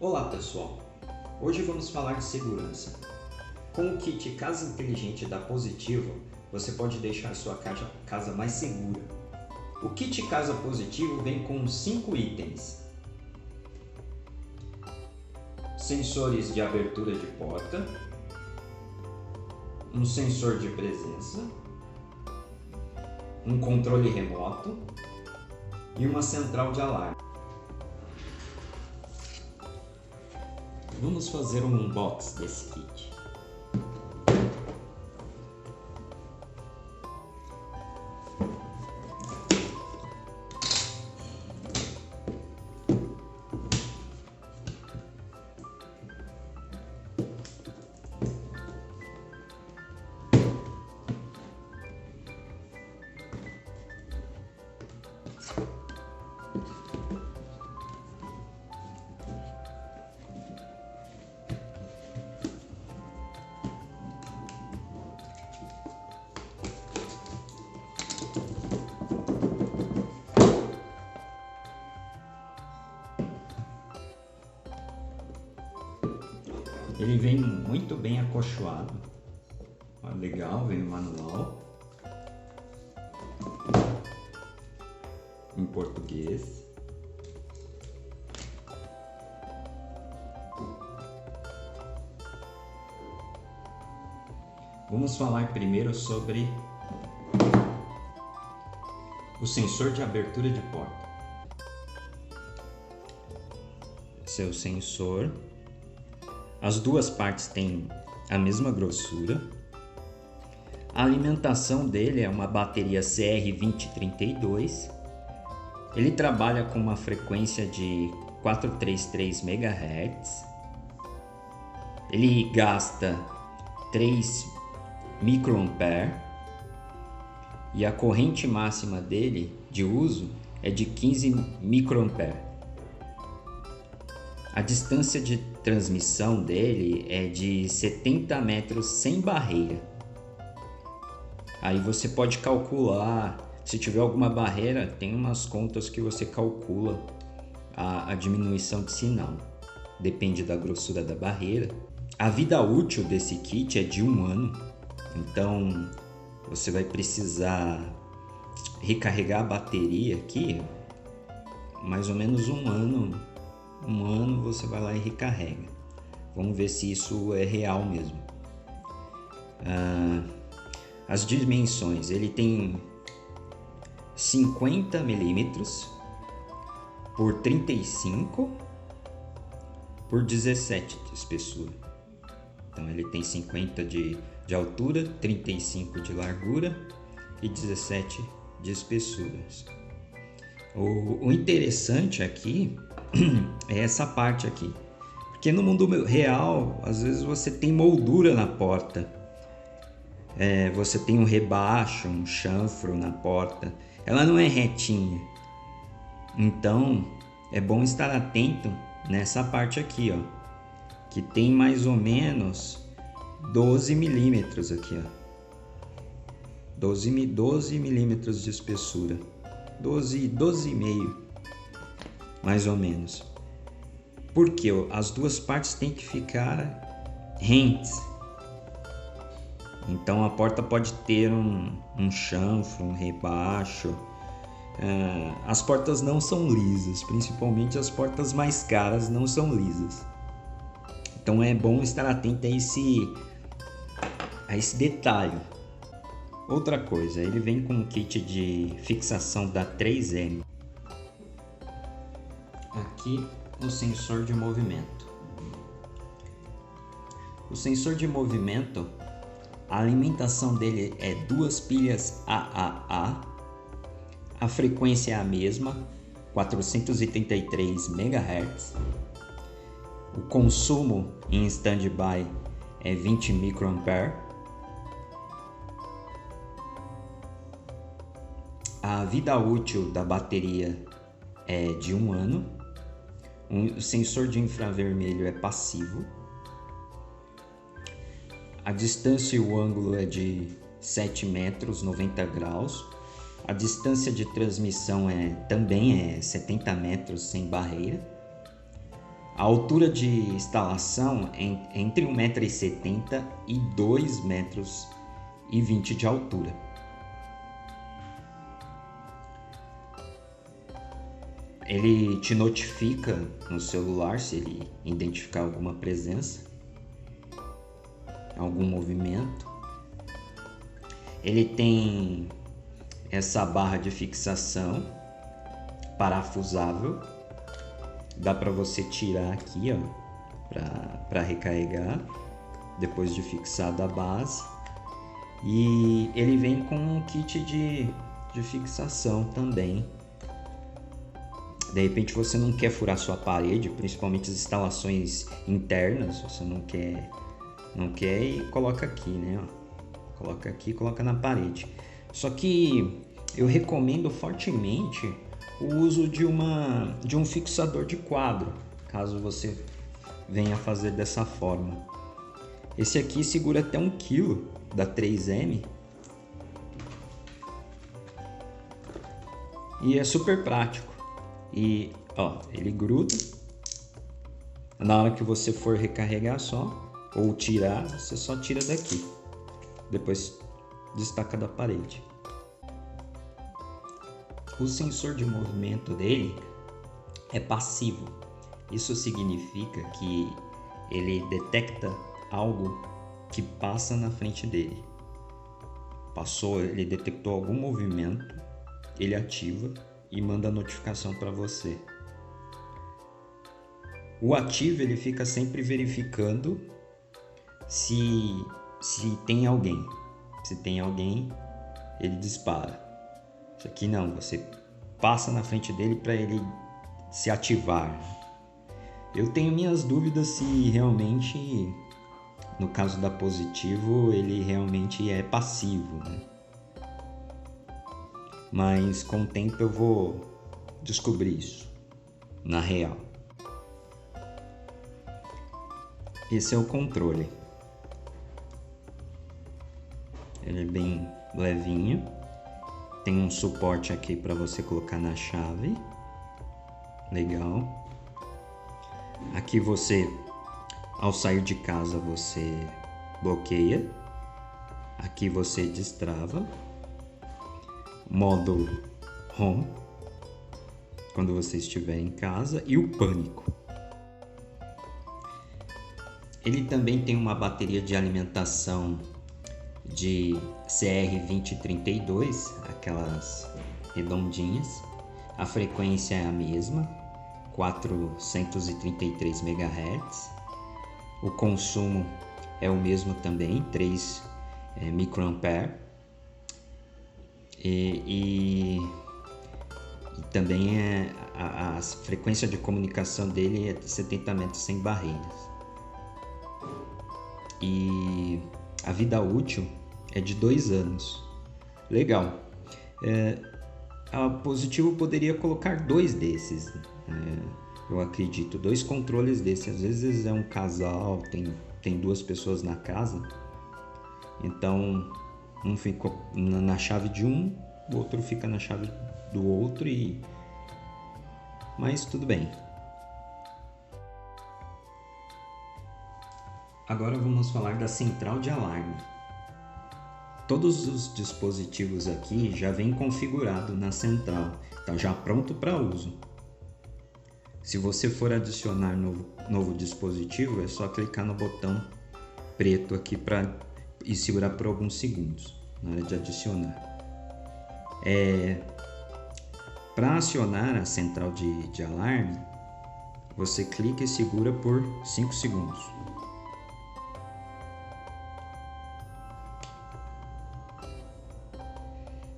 Olá pessoal, hoje vamos falar de segurança. Com o kit Casa Inteligente da Positivo, você pode deixar sua casa mais segura. O kit Casa Positivo vem com 5 itens: sensores de abertura de porta, um sensor de presença, um controle remoto e uma central de alarme. Vamos fazer um unboxing desse kit. Ele vem muito bem acolchoado, legal, vem o manual em português. Vamos falar primeiro sobre o sensor de abertura de porta. Esse é o sensor. As duas partes têm a mesma grossura. A alimentação dele é uma bateria CR2032. Ele trabalha com uma frequência de 433 MHz. Ele gasta 3 microampere e a corrente máxima dele de uso é de 15 microampere. A distância de transmissão dele é de 70 metros sem barreira. Aí você pode calcular, se tiver alguma barreira, tem umas contas que você calcula a diminuição de sinal. Depende da grossura da barreira. A vida útil desse kit é de 1 ano, então você vai precisar recarregar a bateria aqui, mais ou menos 1 ano. 1 ano você vai lá e recarrega. Vamos ver se isso é real mesmo. As dimensões, ele tem 50 milímetros por 35 por 17 de espessura. Então ele tem 50 de altura, 35 de largura e 17 de espessura. O interessante aqui é essa parte aqui, porque no mundo real às vezes você tem moldura na porta, você tem um rebaixo, um chanfro na porta, ela não é retinha, então é bom estar atento nessa parte aqui, ó, que tem mais ou menos 12 milímetros aqui, ó, 12 milímetros de espessura, 12,5 mais ou menos, porque as duas partes têm que ficar rentes. Então a porta pode ter um chanfro, um rebaixo. As portas não são lisas, principalmente as portas mais caras não são lisas. Então é bom estar atento a esse detalhe. Outra coisa, ele vem com um kit de fixação da 3M. Aqui o sensor de movimento. O sensor de movimento, a alimentação dele é 2 pilhas AAA. A frequência é a mesma, 433 MHz. O consumo em standby é 20 microampere. A vida útil da bateria é de 1 ano. O sensor de infravermelho é passivo. A distância e o ângulo é de 7 metros, 90 graus. A distância de transmissão também é 70 metros sem barreira. A altura de instalação é entre 1,70 m e 2,20 m de altura. Ele te notifica no celular se ele identificar alguma presença, algum movimento. Ele tem essa barra de fixação parafusável. Dá para você tirar aqui, ó, para recarregar depois de fixada a base. E ele vem com um kit de fixação também. De repente você não quer furar sua parede, principalmente as instalações internas, você não quer e coloca aqui, né? Ó. Coloca aqui, coloca na parede. Só que eu recomendo fortemente o uso de um fixador de quadro, caso você venha fazer dessa forma. Esse aqui segura até 1 kg da 3M e é super prático. E ó, ele gruda. Na hora que você for recarregar ou tirar, você só tira daqui. Depois destaca da parede. O sensor de movimento dele é passivo. Isso significa que ele detecta algo que passa na frente dele. Ele detectou algum movimento, ele ativa e manda a notificação para você. O ativo ele fica sempre verificando se tem alguém. Se tem alguém, ele dispara. Isso aqui não, você passa na frente dele para ele se ativar. Eu tenho minhas dúvidas se realmente, no caso da Positivo, ele realmente é passivo, né? Mas com o tempo eu vou descobrir isso, na real. Esse é o controle. Ele é bem levinho. Tem um suporte aqui para você colocar na chave. Legal. Aqui você, ao sair de casa, você bloqueia. Aqui você destrava. Modo Home, quando você estiver em casa, e o pânico. Ele também tem uma bateria de alimentação de CR2032, aquelas redondinhas. A frequência é a mesma, 433 MHz. O consumo é o mesmo também, 3 microampere. E também a frequência de comunicação dele é de 70 metros sem barreiras. E a vida útil é de 2 anos. Legal. A Positivo poderia colocar 2 desses. Eu acredito, 2 controles desses. Às vezes é um casal, tem 2 pessoas na casa. Então um fica na chave de um, o outro fica na chave do outro, mas tudo bem. Agora vamos falar da central de alarme. Todos os dispositivos aqui já vem configurado na central, está já pronto para uso. Se você for adicionar novo dispositivo, é só clicar no botão preto aqui e segurar por alguns segundos na hora de adicionar. Para acionar a central de alarme, você clica e segura por 5 segundos.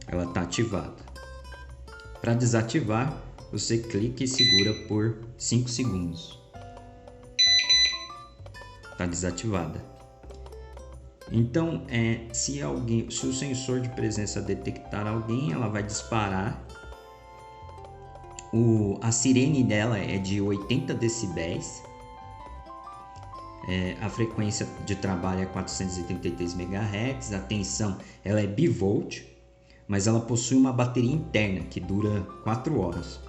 Ela está ativada. Para desativar, você clica e segura por 5 segundos. Está desativada. Então, se o sensor de presença detectar alguém, ela vai disparar. A sirene dela é de 80 decibéis. A frequência de trabalho é 433 MHz. A tensão ela é bivolt, mas ela possui uma bateria interna que dura 4 horas.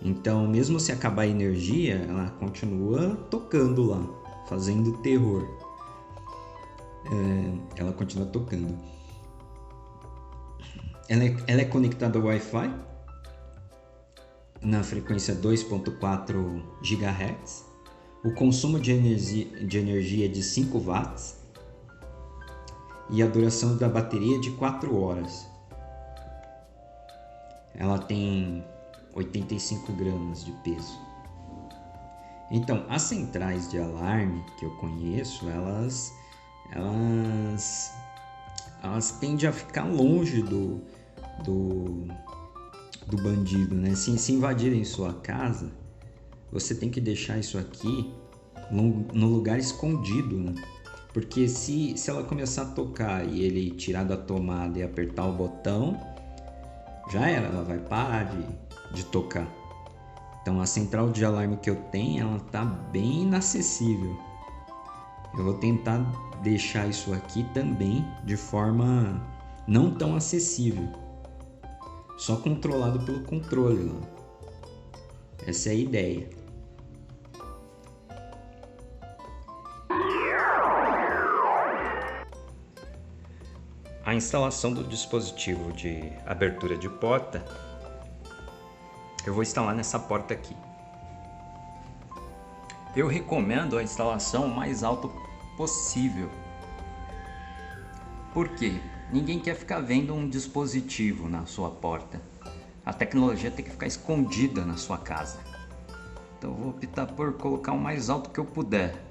Então, mesmo se acabar a energia, ela continua tocando lá, fazendo terror. Ela continua tocando. Ela é conectada ao Wi-Fi na frequência 2.4 GHz. O consumo de energia é de 5 watts e a duração da bateria é de 4 horas. Ela tem 85 gramas de peso. Então, as centrais de alarme que eu conheço, elas tendem a ficar longe do bandido, né? Se invadirem sua casa, você tem que deixar isso aqui no lugar escondido, né? Porque se ela começar a tocar e ele tirar da tomada e apertar o botão, já era, ela vai parar de tocar. Então a central de alarme que eu tenho, ela tá bem inacessível. Eu vou tentar deixar isso aqui também de forma não tão acessível, só controlado pelo controle lá. Essa é a ideia. A instalação do dispositivo de abertura de porta, eu vou instalar nessa porta aqui. Eu recomendo a instalação o mais alto possível. Por quê? Ninguém quer ficar vendo um dispositivo na sua porta. A tecnologia tem que ficar escondida na sua casa. Então eu vou optar por colocar o mais alto que eu puder.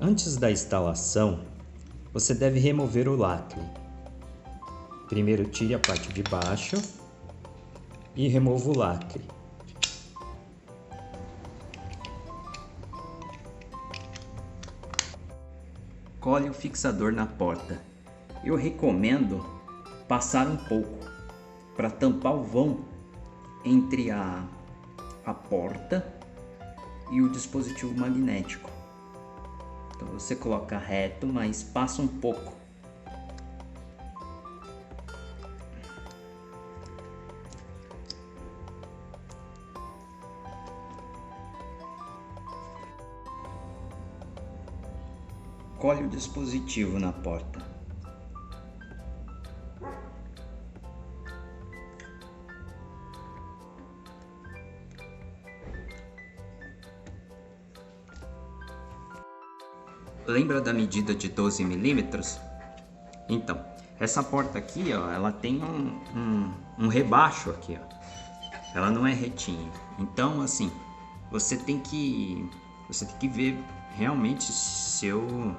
Antes da instalação, você deve remover o lacre. Primeiro tire a parte de baixo e remova o lacre. Cole o fixador na porta. Eu recomendo passar um pouco para tampar o vão entre a porta e o dispositivo magnético. Então você coloca reto, mas passa um pouco. Cole o dispositivo na porta. Lembra da medida de 12 milímetros? Então, essa porta aqui, ó, ela tem um rebaixo aqui, ó. Ela não é retinha. Então, assim, você tem que ver realmente se seu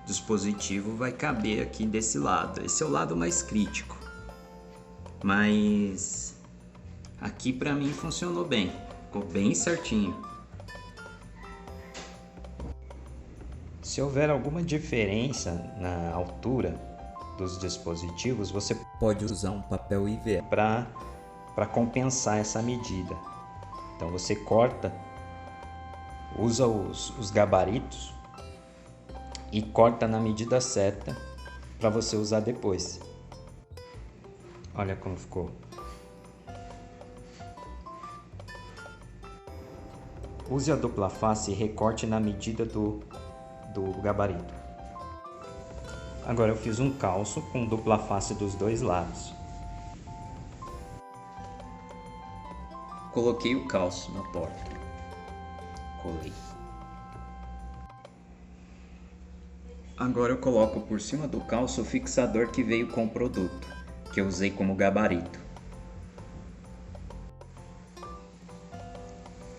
dispositivo vai caber aqui desse lado. Esse é o lado mais crítico. Mas aqui pra mim funcionou bem. Ficou bem certinho. Se houver alguma diferença na altura dos dispositivos, você pode usar um papel IVA para compensar essa medida. Então você corta, usa os gabaritos e corta na medida certa para você usar depois. Olha como ficou. Use a dupla face e recorte na medida do gabarito. Agora eu fiz um calço com dupla face dos dois lados. Coloquei o calço na porta. Colei. Agora eu coloco por cima do calço o fixador que veio com o produto, que eu usei como gabarito.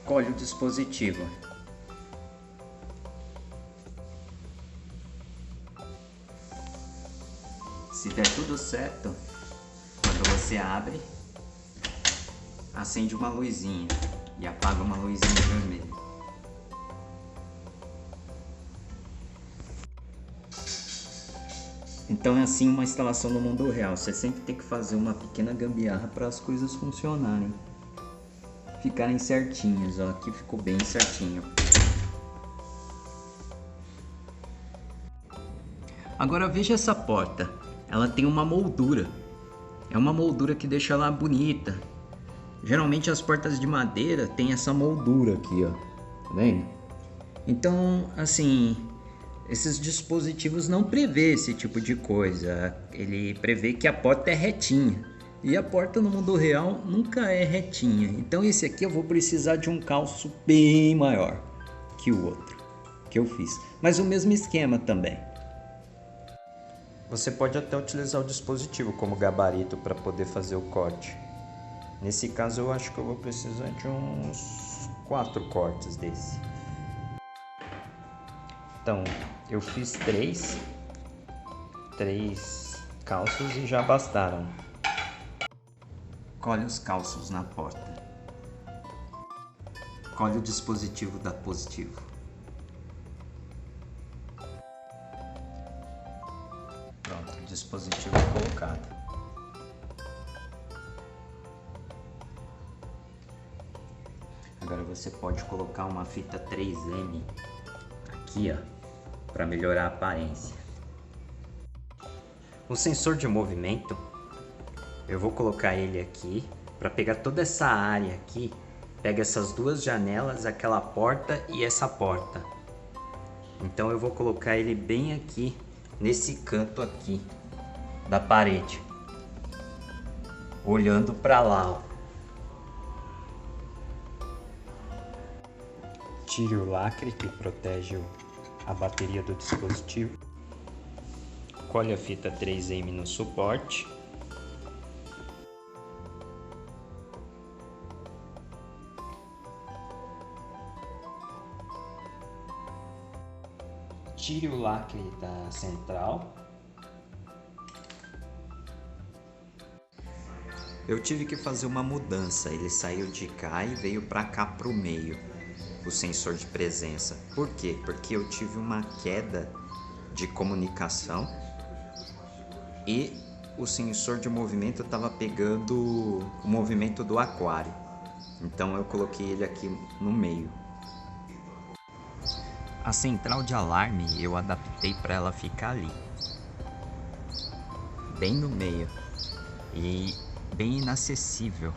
Cole o dispositivo. Se der tudo certo, quando você abre, acende uma luzinha e apaga uma luzinha vermelha. Então é assim uma instalação no mundo real. Você sempre tem que fazer uma pequena gambiarra para as coisas funcionarem, ficarem certinhas. Ó, aqui ficou bem certinho. Agora veja essa porta. Ela tem uma moldura. É uma moldura que deixa ela bonita. Geralmente as portas de madeira tem essa moldura aqui, ó. Tá vendo? Então, assim, esses dispositivos não prevê esse tipo de coisa. Ele prevê que a porta é retinha. E a porta no mundo real nunca é retinha. Então esse aqui eu vou precisar de um calço bem maior que o outro que eu fiz. Mas o mesmo esquema também. Você pode até utilizar o dispositivo como gabarito para poder fazer o corte. Nesse caso eu acho que eu vou precisar de uns 4 cortes desse. Então, eu fiz 3 calços e já bastaram. Colhe os calços na porta. Colhe o dispositivo da Positivo. Pronto, dispositivo colocado. Agora você pode colocar uma fita 3M aqui, ó, para melhorar a aparência. O sensor de movimento, eu vou colocar ele aqui para pegar toda essa área aqui. Pega essas duas janelas, aquela porta e essa porta. Então eu vou colocar ele bem aqui, nesse canto aqui da parede, olhando para lá, ó. Tire o lacre que protege a bateria do dispositivo. Colhe a fita 3M no suporte. Tire o lacre da central. Eu tive que fazer uma mudança, ele saiu de cá e veio para cá pro meio, o sensor de presença. Por quê? Porque eu tive uma queda de comunicação e o sensor de movimento estava pegando o movimento do aquário. Então eu coloquei ele aqui no meio. A central de alarme eu adaptei para ela ficar ali, bem no meio e bem inacessível.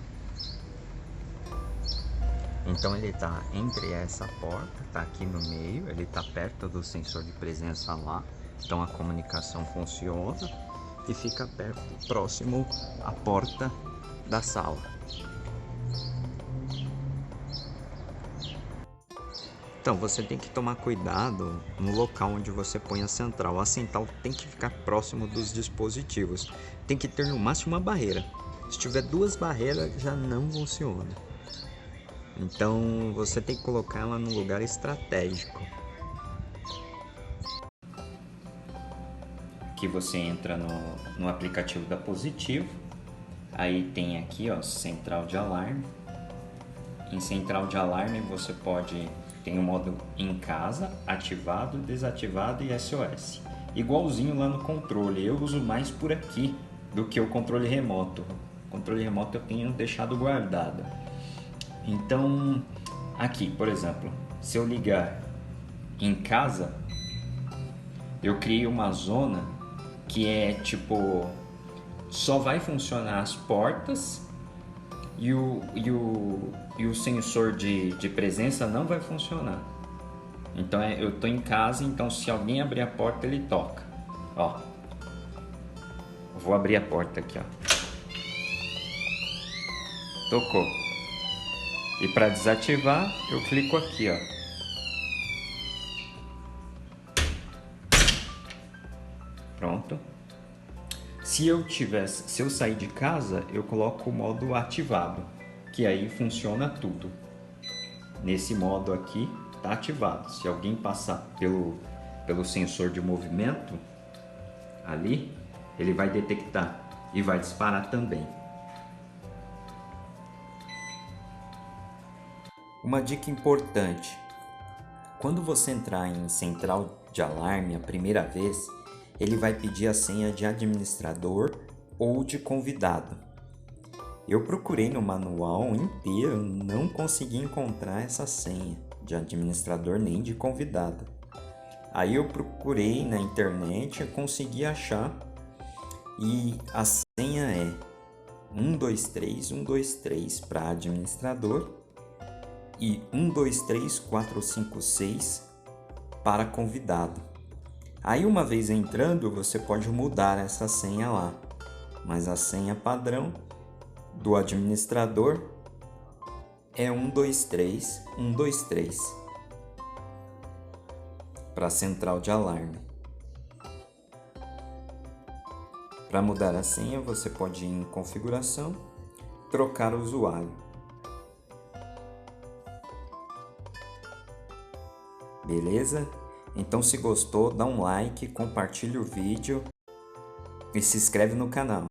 Então ele tá entre essa porta, tá aqui no meio, ele tá perto do sensor de presença lá, então a comunicação funciona e fica perto, próximo à porta da sala. Então você tem que tomar cuidado no local onde você põe a central. A central tem que ficar próximo dos dispositivos. Tem que ter no máximo uma barreira. Se tiver 2 barreiras já não funciona. Então você tem que colocar ela num lugar estratégico. Aqui você entra no aplicativo da Positivo. Aí tem aqui, ó, central de alarme. Em central de alarme você pode... Tem o modo em casa, ativado, desativado e SOS. Igualzinho lá no controle, eu uso mais por aqui do que o controle remoto. O controle remoto eu tenho deixado guardado. Então, aqui, por exemplo, se eu ligar em casa, eu criei uma zona que é tipo, só vai funcionar as portas e o sensor de presença não vai funcionar. Então eu tô em casa, então se alguém abrir a porta ele toca. Ó, eu vou abrir a porta aqui, ó. Tocou. E para desativar eu clico aqui, ó. Pronto. Se eu sair de casa, eu coloco o modo ativado, que aí funciona tudo. Nesse modo aqui tá ativado. Se alguém passar pelo sensor de movimento ali, ele vai detectar e vai disparar também. Uma dica importante: quando você entrar em central de alarme a primeira vez, ele vai pedir a senha de administrador ou de convidado. Eu procurei no manual inteiro, não consegui encontrar essa senha de administrador nem de convidado. Aí eu procurei na internet e consegui achar, e a senha é 123 para administrador e 123456 para convidado. Aí, uma vez entrando, você pode mudar essa senha lá, mas a senha padrão do administrador é 123123 para a central de alarme. Para mudar a senha, você pode ir em configuração, trocar o usuário. Beleza? Então, se gostou, dá um like, compartilha o vídeo e se inscreve no canal.